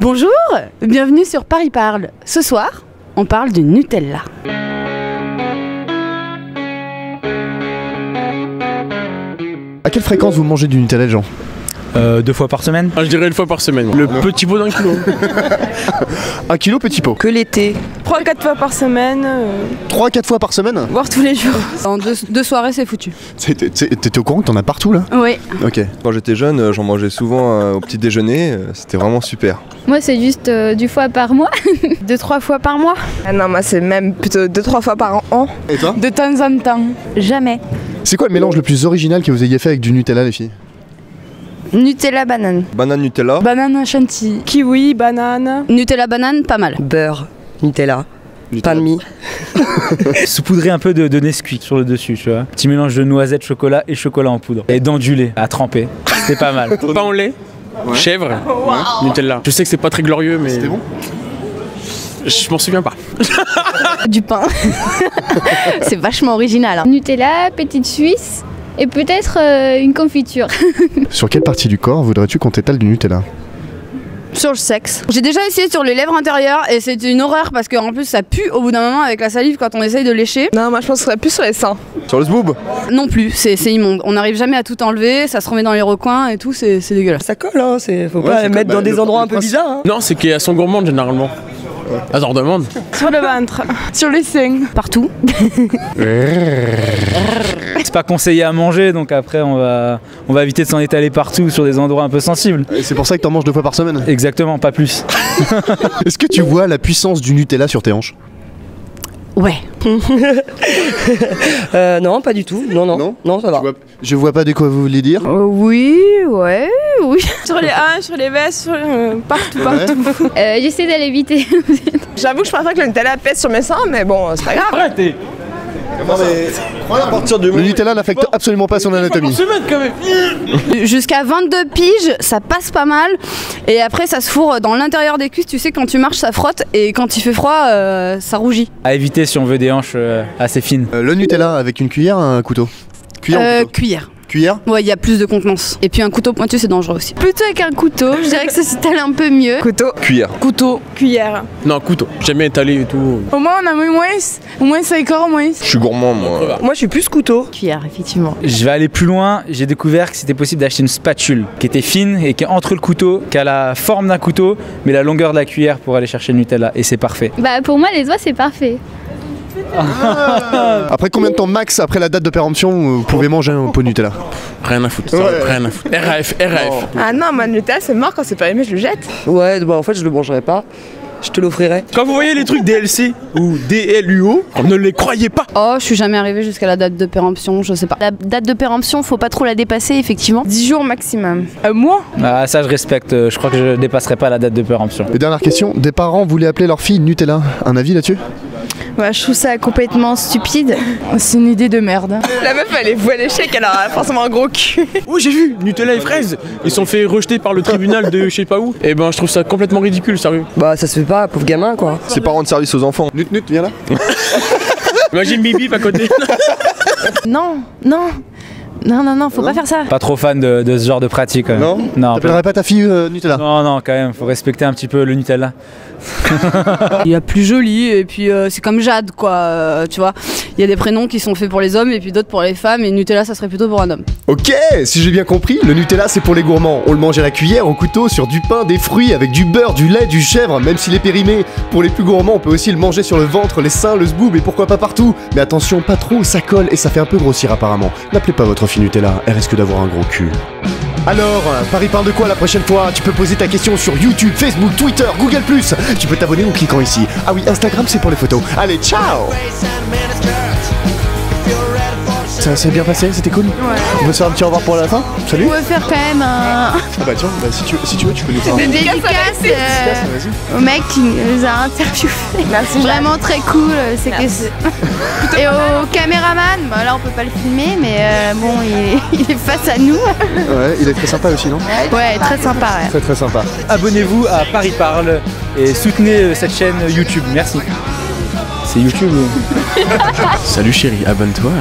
Bonjour, bienvenue sur Paris Parle. Ce soir, on parle du Nutella. À quelle fréquence vous mangez du Nutella, Jean? 2 fois par semaine. Je dirais 1 fois par semaine. Le petit pot d'1 kilo. 1 kilo petit pot. Que l'été. 3-4 fois par semaine. 3-4 fois par semaine? Voire tous les jours. En deux soirées, c'est foutu. T'étais au courant que t'en as partout là? Oui. Ok. Quand j'étais jeune, j'en mangeais souvent au petit déjeuner, c'était vraiment super. Moi, c'est juste du fois par mois. 2-3 fois par mois. Ah non, moi c'est même plutôt 2-3 fois par an. Et toi? De temps en temps. Jamais. C'est quoi le mélange le plus original que vous ayez fait avec du Nutella, les filles? Nutella banane. Banane Nutella. Banane chantilly. Kiwi, banane. Nutella banane, pas mal. Beurre, Nutella, pain de mie. Saupoudrer un peu de Nesquik sur le dessus, tu vois. Petit mélange de noisettes, chocolat et chocolat en poudre. Et du lait à tremper. C'était pas mal. Pain au lait, chèvre, Nutella. Je sais que c'est pas très glorieux, mais. C'était bon? Je m'en souviens pas. Du pain. C'est vachement original. Hein. Nutella, petite Suisse et peut-être une confiture. Sur quelle partie du corps voudrais-tu qu'on t'étale du Nutella? Sur le sexe. J'ai déjà essayé sur les lèvres intérieures et c'est une horreur parce qu'en plus ça pue au bout d'un moment avec la salive quand on essaye de lécher. Non, moi je pense que ce serait plus sur les seins. Sur le zboob. Non plus, c'est immonde. On n'arrive jamais à tout enlever, ça se remet dans les recoins et tout, c'est dégueulasse. Ça colle, hein, faut pas mettre dans des endroits un peu bizarres. Hein. Non, c'est qu'elles sont gourmandes généralement. Attends, demande. Sur le ventre. Sur les seins. Partout. C'est pas conseillé à manger, donc après on va éviter de s'en étaler partout sur des endroits un peu sensibles. Et c'est pour ça que t'en manges 2 fois par semaine? Exactement, pas plus. Est-ce que tu vois la puissance du Nutella sur tes hanches? Ouais. Non, pas du tout. Non, ça va. Je vois pas de quoi vous voulez dire. Oui, ouais, oui. Sur les hanches, sur les vestes, partout. J'essaie d'aller éviter. J'avoue que je préfère que le Nutella pèse sur mes seins, mais bon, c'est pas grave. Arrêtez. À partir du Le Nutella n'affecte absolument pas son anatomie. Semaine quand même. Jusqu'à 22 piges, ça passe pas mal. Et après, ça se fourre dans l'intérieur des cuisses. Tu sais, quand tu marches, ça frotte. Et quand il fait froid, ça rougit. À éviter si on veut des hanches assez fines. Le Nutella avec une cuillère, un couteau? Cuillère ou couteau? Cuillère. Cuillère? Ouais, il y a plus de contenance. Et puis un couteau pointu, c'est dangereux aussi. Plutôt avec un couteau. Je dirais que ça s'étale un peu mieux. Couteau. Cuillère. Couteau, cuillère. Non, couteau. Jamais étalé et tout. Au moins on a mis moins. Au moins ça écore moins. Je suis gourmand moi. Moi je suis plus couteau. Cuillère, effectivement. Je vais aller plus loin, j'ai découvert que c'était possible d'acheter une spatule qui était fine et qui est entre le couteau, qui a la forme d'un couteau, mais la longueur de la cuillère pour aller chercher le Nutella. Et c'est parfait. Bah pour moi, les doigts, c'est parfait. Après combien de temps max après la date de péremption vous pouvez manger un pot de Nutella? Rien à foutre. Rien à foutre. RAF. Ah non, moi le Nutella c'est mort, quand c'est pas aimé, je le jette. Ouais, bah en fait je le mangerai pas. Je te l'offrirai. Quand vous voyez les trucs DLC ou DLUO, ne les croyez pas. Oh, je suis jamais arrivée jusqu'à la date de péremption, je sais pas. La date de péremption, faut pas trop la dépasser, effectivement. 10 jours maximum. Moi Ah, ça je respecte, je crois que je dépasserai pas la date de péremption. Et dernière question, des parents voulaient appeler leur fille Nutella. Un avis là-dessus? Ouais, je trouve ça complètement stupide. C'est une idée de merde. La meuf elle est voilée chèque, elle a forcément un gros cul. Oui, j'ai vu, Nutella et fraises. Ils sont fait rejeter par le tribunal de je sais pas où. Et ben, je trouve ça complètement ridicule, sérieux. Bah ça se fait pas, pauvre gamin quoi. C'est pas rendre service aux enfants. Nut, viens là. Imagine Bibi à côté. Non, faut pas faire ça. Pas trop fan de ce genre de pratique. Non? Non. T'appellerais pas ta fille Nutella? Non, quand même, faut respecter un petit peu le Nutella. Il y a plus joli, et puis c'est comme Jade, quoi. Tu vois, il y a des prénoms qui sont faits pour les hommes et puis d'autres pour les femmes, et Nutella, ça serait plutôt pour un homme. Ok, si j'ai bien compris, le Nutella c'est pour les gourmands. On le mange à la cuillère, au couteau, sur du pain, des fruits, avec du beurre, du lait, du chèvre, même s'il est périmé. Pour les plus gourmands, on peut aussi le manger sur le ventre, les seins, le zboob et pourquoi pas partout. Mais attention, pas trop, ça colle et ça fait un peu grossir apparemment. N'appelez pas votre fille Nutella, elle risque d'avoir un gros cul. Alors, Paris parle de quoi la prochaine fois? Tu peux poser ta question sur YouTube, Facebook, Twitter, Google+. Tu peux t'abonner en cliquant ici. Ah oui, Instagram c'est pour les photos. Allez, ciao! Ça s'est bien passé, c'était cool? Ouais. On peut se faire un petit au revoir pour la fin? Salut? On peut faire quand même un... Ah bah tiens, si tu veux, tu peux nous faire Des dédicaces au mec qui nous a interviewé. Merci. Vraiment très cool. Et au caméraman, bah là on peut pas le filmer, mais bon, il est face à nous. Ouais, il est très sympa aussi, non? Ouais, très sympa. Ouais. Très sympa. Abonnez-vous à Paris Parle et soutenez cette chaîne YouTube. Merci. C'est YouTube. Salut chérie, abonne-toi.